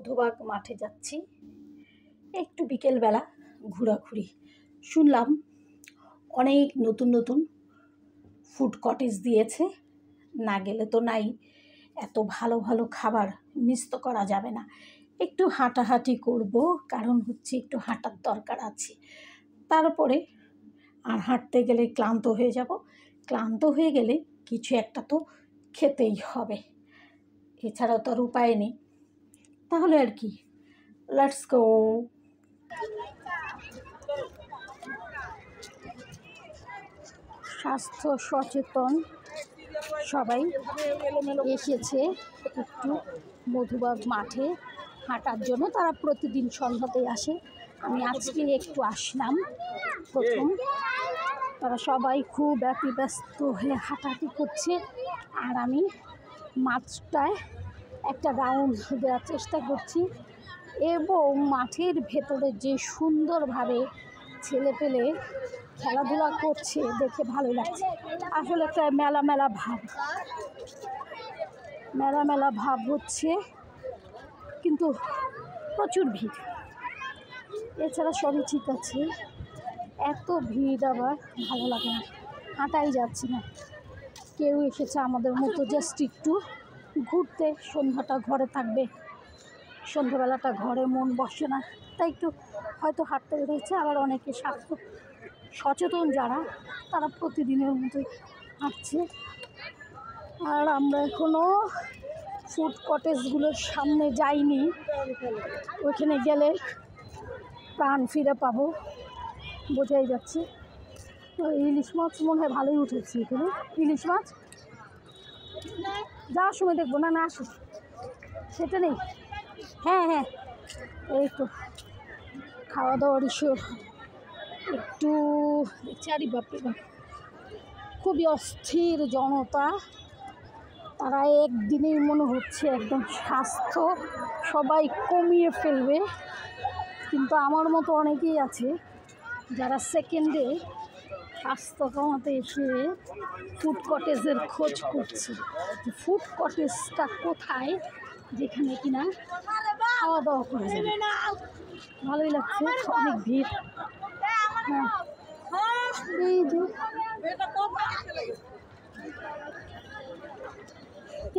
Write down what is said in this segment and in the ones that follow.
মধুবাগ মাঠে যাচ্ছি, একটু বিকেলবেলা ঘোরাঘুরি। শুনলাম অনেক নতুন নতুন ফুড কটেজ দিয়েছে, না গেলে তো নাই। এত ভালো ভালো খাবার মিস তো করা যাবে না। একটু হাঁটাহাঁটি করব, কারণ হচ্ছে একটু হাঁটার দরকার আছে। তারপরে আর হাঁটতে গেলে ক্লান্ত হয়ে যাব, ক্লান্ত হয়ে গেলে কিছু একটা তো খেতেই হবে, এছাড়াও তো আর উপায় নেই। তাহলে আর কি, লেটস গো। স্বাস্থ্য সচেতন সবাই এসেছে একটু মধুবাগ মাঠে হাঁটার জন্য। তারা প্রতিদিন সন্ধ্যাতেই আসে, আমি আজকে একটু আসলাম প্রথম। তারা সবাই খুব ব্যস্ত হয়ে হাঁটাহাঁটি করছে, আর আমি মাঠটায় একটা রাউন্ড দেওয়ার চেষ্টা করছি। এবং মাঠের ভেতরে যে সুন্দরভাবে ছেলেপেলে খেলাধুলা করছে দেখে ভালো লাগছে। আসলে একটা মেলা মেলা ভাব হচ্ছে, কিন্তু প্রচুর ভিড়। এছাড়া সবই ঠিক আছে, এত ভিড় আবার ভালো লাগে না, হাঁটাই যাচ্ছে না। কেউ এসেছে আমাদের মতো জাস্ট একটু ঘুরতে, সন্ধ্যাটা ঘরে থাকবে, সন্ধ্যাবেলাটা ঘরে মন বসে না, তাই একটু হয়তো হাঁটতে বেরোচ্ছে। আবার অনেকে স্বাস্থ্য সচেতন যারা, তারা প্রতিদিনের মতোই হাঁটছে। আর আমরা এখনও ফুড কটেজগুলোর সামনে যাইনি, ওইখানে গেলে প্রাণ ফিরে পাবো, বোঝাই যাচ্ছে। তো ইলিশ মাছ মনে হয় ভালোই উঠেছে এখানে। ইলিশ মাছ যাওয়ার সময় দেখবো, না আসো, সেটা নেই। হ্যাঁ এই তো খাওয়া দাওয়ার ইস্যু একটু চারি বাপরে বাপ, খুবই অস্থির জনতা। তারা একদিনেই মনে হচ্ছে একদম স্বাস্থ্য সবাই কমিয়ে ফেলবে, কিন্তু আমার মতো অনেকেই আছে যারা সেকেন্ডে স্বাস্থ্য কমাতে এসে ফুড কটেজের খোঁজ করছে। ফুড কটেজটা কোথায় যেখানে কিনা খাওয়া দাওয়া করা যাবে। ভালোই লাগছে, অনেক ভিড়। এই যে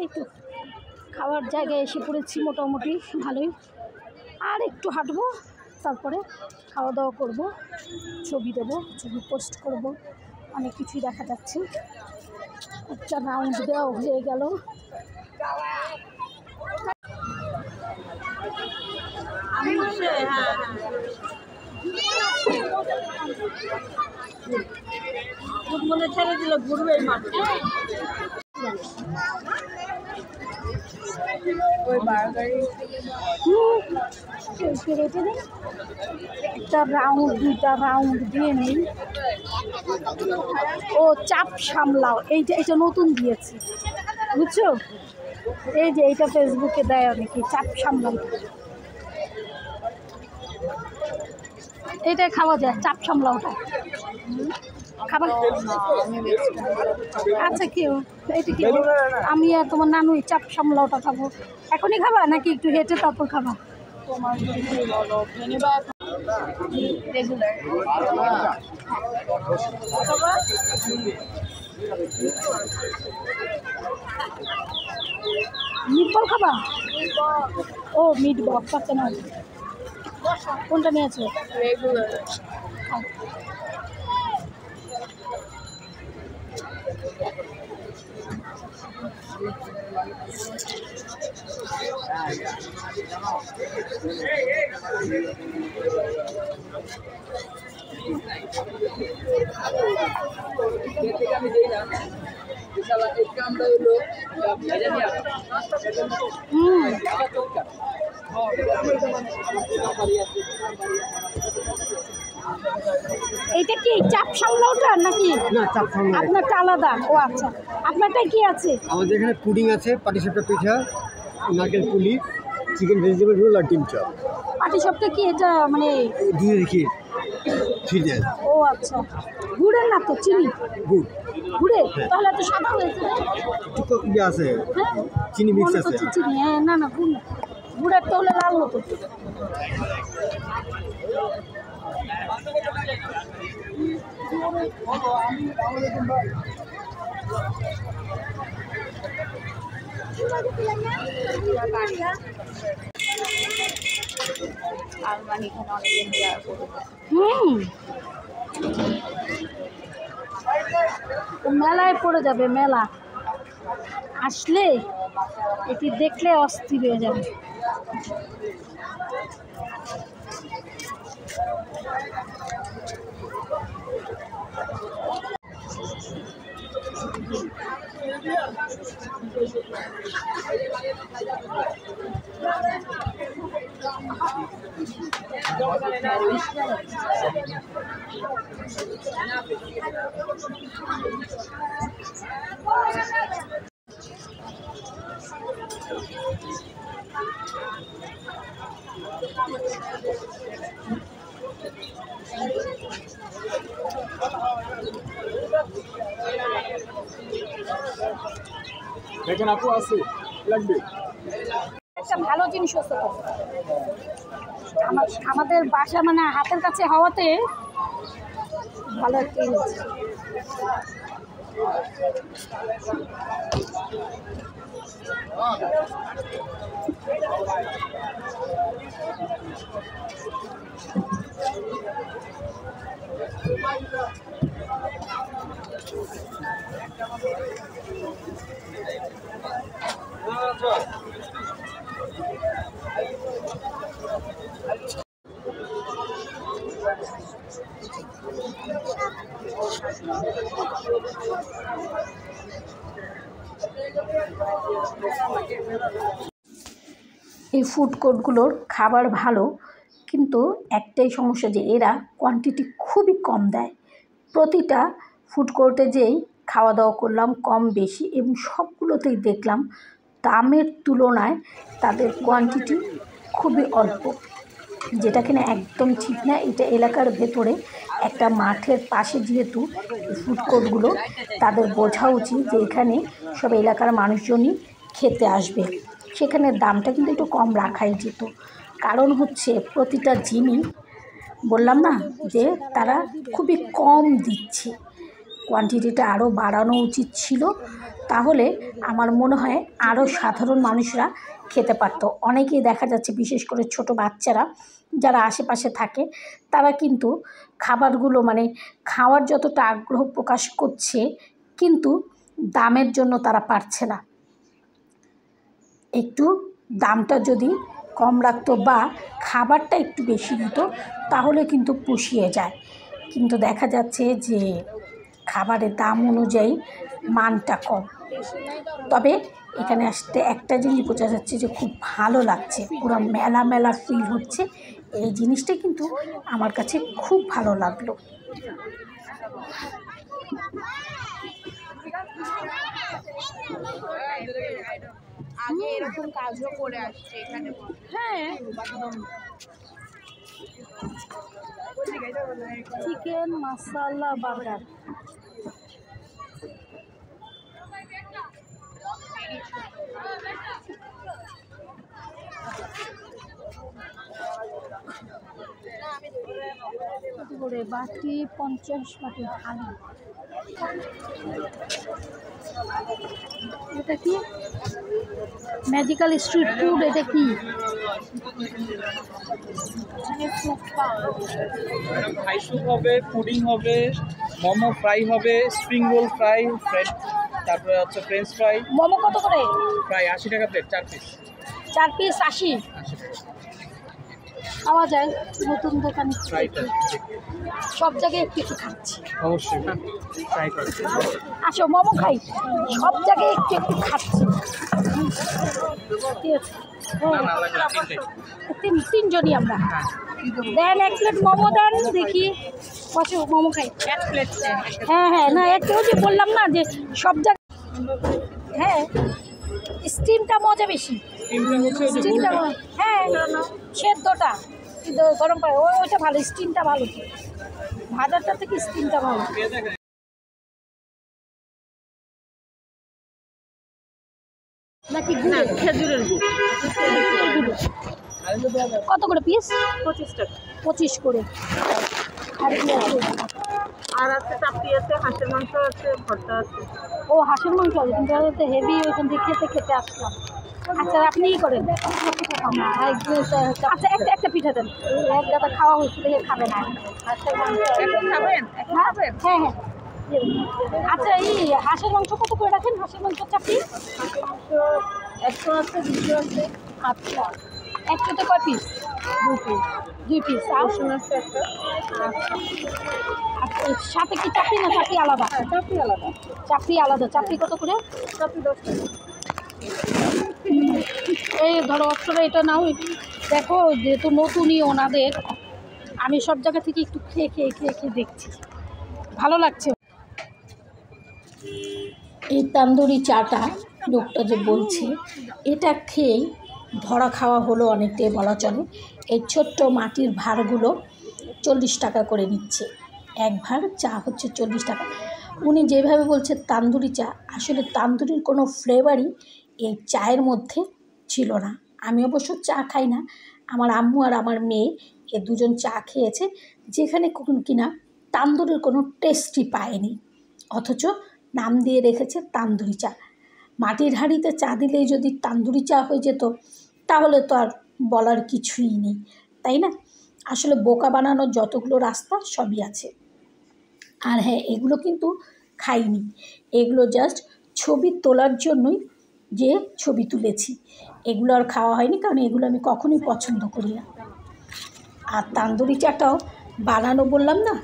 এই তো খাওয়ার জায়গায় এসে পড়েছি মোটামুটি ভালোই। আর একটু হাঁটবো, তারপরে খাওয়া দাওয়া করবো, ছবি দেবো, ছবি পোস্ট করব। অনেক কিছুই দেখা যাচ্ছে। একটা রাউন্ড দেওয়া হয়ে গেল। মনে ছেড়ে দিলে ঘুরবে মাঠে। একটা রাউন্ড, দুইটা রাউন্ড দিয়ে নেই। ও চাপ সামলাও, এইটা নতুন দিয়েছে, বুঝছো? এই যে এইটা ফেসবুকে দেয় অনেকে, চাপ সামলাও। এইটাই খাওয়া যায়, চাপ সামলাওটা খাবার। আচ্ছা কেউ এটা কি, আমি আর তোমার নানুই চাপ সামলাওটা খাবো। এখনই খাবা নাকি একটু হেঁটে তারপর খাবা? মিটবল খাবা? ও মিটবল, আচ্ছা না, কোনটা নিয়েছো? রেগুলার। এইটা কি চাপ সামলাওটা নাকি? না, চাপ সামলাও আপনারটা আলাদা। ও আচ্ছা, আপনারটা কি আছে? আমাদের এখানে পুডিং আছে, পাটিসাপটা পিঠা, নারকেল পুলি, চিকেন ভেজিটেবল রোল আর ডিম চপ। পাটিসাপটা কি এটা মানে দুধে রেখে ফ্রিজে? ও আচ্ছা, গুড়ের না তো, চিনি গুড়। ঘুরে তাহলে তো সাদা হয়েছে। একটু ইয়ে আছে, হ্যাঁ চিনি মিক্স আছে। চিনি, হ্যাঁ, না গুড় না। গুড়ের তো হলে লাল হতো। মেলায় পড়ে যাবে, মেলা আসলে এটি দেখলে অস্থির হয়ে যাবে। দেখেন আপু আছে লাগবে একটা ভালো জিনিস হচ্ছে তো আমাদের বাসা মানে হাতের কাছে হওয়াতে ভালো একটা জিনিস। এই ফুড কোর্টগুলোর খাবার ভালো, কিন্তু একটাই সমস্যা যে এরা কোয়ান্টিটি খুবই কম দেয়। প্রতিটা ফুড কোর্টে যেই খাওয়া দাওয়া করলাম কম বেশি এবং সবগুলোতেই দেখলাম দামের তুলনায় তাদের কোয়ান্টিটি খুবই অল্প, যেটা কিনা একদম ঠিক না। এটা এলাকার ভেতরে একটা মাঠের পাশে যেহেতু ফুড কোর্টগুলো, তাদের বোঝা উচিত যে এখানে সব এলাকার মানুষজনই খেতে আসবে, সেখানে দামটা কিন্তু একটু কম রাখাই যেত। কারণ হচ্ছে প্রতিটা জিনিস বললাম না যে তারা খুবই কম দিচ্ছে, কোয়ান্টিটিটা আরও বাড়ানো উচিত ছিল, তাহলে আমার মনে হয় আরও সাধারণ মানুষরা খেতে পারতো। অনেকেই দেখা যাচ্ছে বিশেষ করে ছোট বাচ্চারা যারা আশেপাশে থাকে তারা কিন্তু খাবারগুলো মানে খাওয়ার যতটা আগ্রহ প্রকাশ করছে, কিন্তু দামের জন্য তারা পারছে না। একটু দামটা যদি কম রাখতো বা খাবারটা একটু বেশি দিত তাহলে কিন্তু পুষিয়ে যায়, কিন্তু দেখা যাচ্ছে যে খাবারের দাম অনুযায়ী মানটা কম। তবে এখানে আসতে একটা জিনিস বোঝা যাচ্ছে যে খুব ভালো লাগছে, পুরো মেলা মেলা ফিল হচ্ছে, এই জিনিসটা কিন্তু আমার কাছে খুব ভালো লাগলো। আগে এরকম কাজও করে আসছে এখানে। হ্যাঁ, চিকেন মশলা বার্গার, করে বাটি 50 বাটি থালি। এটা কি ম্যাজিক্যাল স্ট্রিট ফুড? এটা কি? ফ্রাই স্যুপ হবে, পুডিং হবে, মোমো ফ্রাই হবে, স্প্রিং রোল ফ্রাই, তারপরে হচ্ছে ফ্রেঞ্চ ফ্রাই। মোমো কত করে? প্রায় 80 টাকা প্লেট, 4 পিস। 4 পিস 80? খাওয়া যায় নতুন দোকানে, ফ্রাইটা সব জায়গায় একটু একটু খাচ্ছি। অবশ্যই ট্রাই করুন। আসো মোমো খাই, সব জায়গায় একটু একটু খাচ্ছি। ঠিক আছে, না লাগবে না, তিনজনই আমরা। দেন 1 প্লেট মোমো দেন, দেখি কত মোমো খাই। 1 প্লেট। হ্যাঁ হ্যাঁ, না একটু যে বললাম না যে সব জায়গায়, হ্যাঁ স্টিমটা মজা বেশি। স্টিমটা হ্যাঁ, সেদ্ধটা কিন্তু গরম করে ওইটা ভালো, স্টিমটা ভালো, ভাজারটা থেকে স্টিমটা ভালো। নাকি না খেজুরের গুড়। কত করে পিস? 25 টাকা। 25 করে। আর কি আছে? আর আছে চাপটি আছে, হাঁসের মাংস আছে, ভর্তা আছে। ও হাঁসের মাংস আছে, কিন্তু তো হেভি, ওইখান থেকে খেতে খেতে আসলাম। আচ্ছা আপনিই করেন। আচ্ছা একটা পিঠা দেন, এক গাদা খাওয়া হয়েছে দেখে খাবে না। হাঁসের মাংস এখন খাবেন? এখন খাবেন? হ্যাঁ হ্যাঁ। আচ্ছা এই হাঁসের মাংস কত করে রাখেন? হাঁসের মাংস চাপটি? হাঁসের মাংস 100 আছে, 200 আছে। আচ্ছা একশোতে কয় পিস? 2 পিস। 2 পিস। আর রসুন আছে একটা। আচ্ছা সাথে কি চাপড়ি না চাপড়ি আলাদা? চাপটি আলাদা। চাপড়ি আলাদা। চাপড়ি কত করে? চাপটি 10 টাকা। এই ধরো অক্ষরে এটা নাও। দেখো যেহেতু নতুনই ওনাদের, আমি সব জায়গা থেকে একটু খেয়ে খেয়ে খেয়ে খেয়ে দেখছি, ভালো লাগছে। এই তান্দুরি চাটা লোকটা যে বলছে, এটা খেয়েই ধরা খাওয়া হলো অনেকটাই বলা চলে। এই ছোট্ট মাটির ভাঁড়গুলো 40 টাকা করে নিচ্ছে। এক ভাঁড় চা হচ্ছে 40 টাকা। উনি যেভাবে বলছে তান্দুরি চা, আসলে তান্দুরির কোনো ফ্লেভারই এই চায়ের মধ্যে ছিল না। আমি অবশ্য চা খাই না, আমার আম্মু আর আমার মেয়ে এ দুজন চা খেয়েছে, যেখানে কিনা তান্দুরির কোনো টেস্টই পায়নি, অথচ নাম দিয়ে রেখেছে তান্দুরি চা। মাটির হাঁড়িতে চা দিলেই যদি তান্দুরি চা হয়ে যেত, তাহলে তো আর বলার কিছুই নেই, তাই না? আসলে বোকা বানানোর যতগুলো রাস্তা সবই আছে। আর হ্যাঁ, এগুলো কিন্তু খাইনি, এগুলো জাস্ট ছবি তোলার জন্যই যে ছবি তুলেছি। এগুলো আর খাওয়া হয়নি, কারণ এগুলো আমি কখনোই পছন্দ করি না। আর তান্দুরি চাটাও বানানো বললাম না,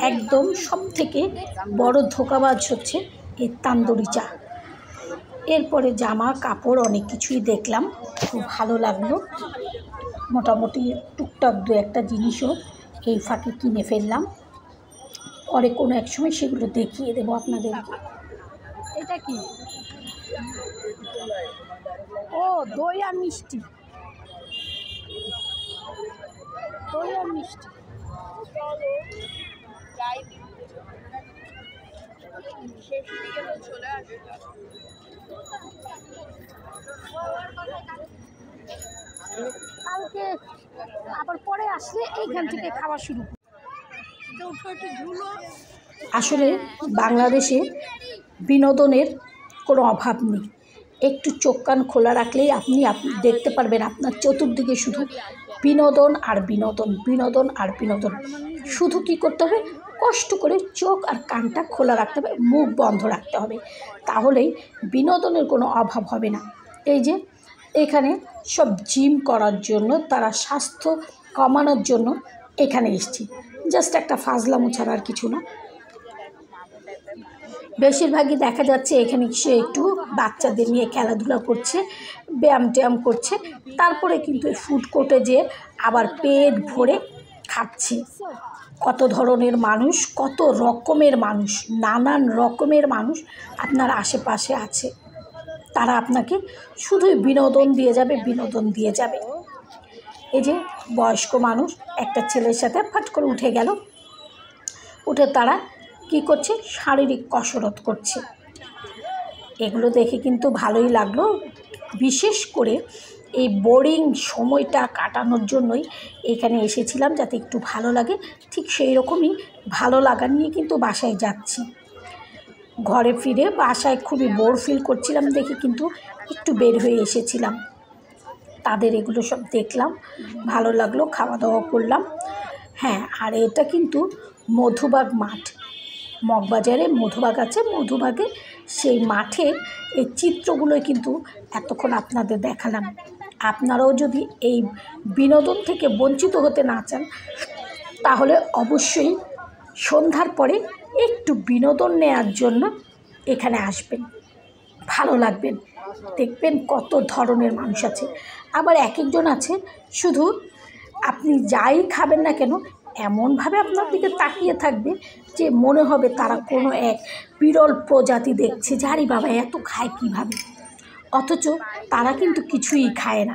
একদম সবথেকে বড় ধোঁকাবাজ হচ্ছে এই তান্দুরি চা। এরপরে জামা কাপড় অনেক কিছুই দেখলাম, খুব ভালো লাগলো। মোটামুটি টুকটাক দু একটা জিনিসও এই ফাঁকে কিনে ফেললাম, পরে কোনো এক সময় সেগুলো দেখিয়ে দেবো আপনাদেরকে। এটা কি? ও দই আর মিষ্টি, দই আর মিষ্টি। শেষ দিকে তো চলে আসবে। কালকে আবার পরে আসলে এইখান থেকে খাওয়া শুরু। আসলে বাংলাদেশে বিনোদনের কোনো অভাব নেই। একটু চোখ কান খোলা রাখলেই আপনি দেখতে পারবেন আপনার চতুর্দিকে শুধু বিনোদন আর বিনোদন, বিনোদন আর বিনোদন। শুধু কী করতে হবে? কষ্ট করে চোখ আর কানটা খোলা রাখতে হবে, মুখ বন্ধ রাখতে হবে, তাহলেই বিনোদনের কোনো অভাব হবে না। এই যে এখানে সব জিম করার জন্য, তারা স্বাস্থ্য কমানোর জন্য এখানে এসেছি, জাস্ট একটা ফাজলামো ছাড়া আর কিছু না। বেশিরভাগই দেখা যাচ্ছে এখানে সে একটু বাচ্চাদের নিয়ে খেলাধুলা করছে, ব্যায়াম ট্যায়াম করছে, তারপরে কিন্তু ফুড কোর্টে যেয়ে আবার পেট ভরে খাচ্ছে। কত ধরনের মানুষ, কত রকমের মানুষ, নানান রকমের মানুষ আপনার আশেপাশে আছে, তারা আপনাকে শুধুই বিনোদন দিয়ে যাবে, বিনোদন দিয়ে যাবে। এই যে বয়স্ক মানুষ একটা ছেলের সাথে ফাট করে উঠে গেল, উঠে তারা কী করছে? শারীরিক কসরত করছে। এগুলো দেখে কিন্তু ভালোই লাগলো। বিশেষ করে এই বোরিং সময়টা কাটানোর জন্যই এখানে এসেছিলাম, যাতে একটু ভালো লাগে। ঠিক সেই রকমই ভালো লাগা নিয়ে কিন্তু বাসায় যাচ্ছি। ঘরে ফিরে বাসায় খুবই বোর ফিল করছিলাম দেখে কিন্তু একটু বের হয়ে এসেছিলাম। তাদের এগুলো সব দেখলাম, ভালো লাগলো, খাওয়া দাওয়া করলাম। হ্যাঁ, আর এটা কিন্তু মধুবাগ মাঠ, মগবাজারে মধুবাগ আছে, মধুবাগে সেই মাঠের এই চিত্রগুলোই কিন্তু এতক্ষণ আপনাদের দেখালাম। আপনারাও যদি এই বিনোদন থেকে বঞ্চিত হতে না চান, তাহলে অবশ্যই সন্ধ্যার পরে একটু বিনোদন নেওয়ার জন্য এখানে আসবেন, ভালো লাগবেন। দেখবেন কত ধরনের মানুষ আছে। আবার এক একজন আছে শুধু আপনি যাই খাবেন না কেন, এমনভাবে আপনার দিকে তাকিয়ে থাকবে যে মনে হবে তারা কোনো এক বিরল প্রজাতি দেখছে, যারই বাবা এত খায় কীভাবে, অথচ তারা কিন্তু কিছুই খায় না।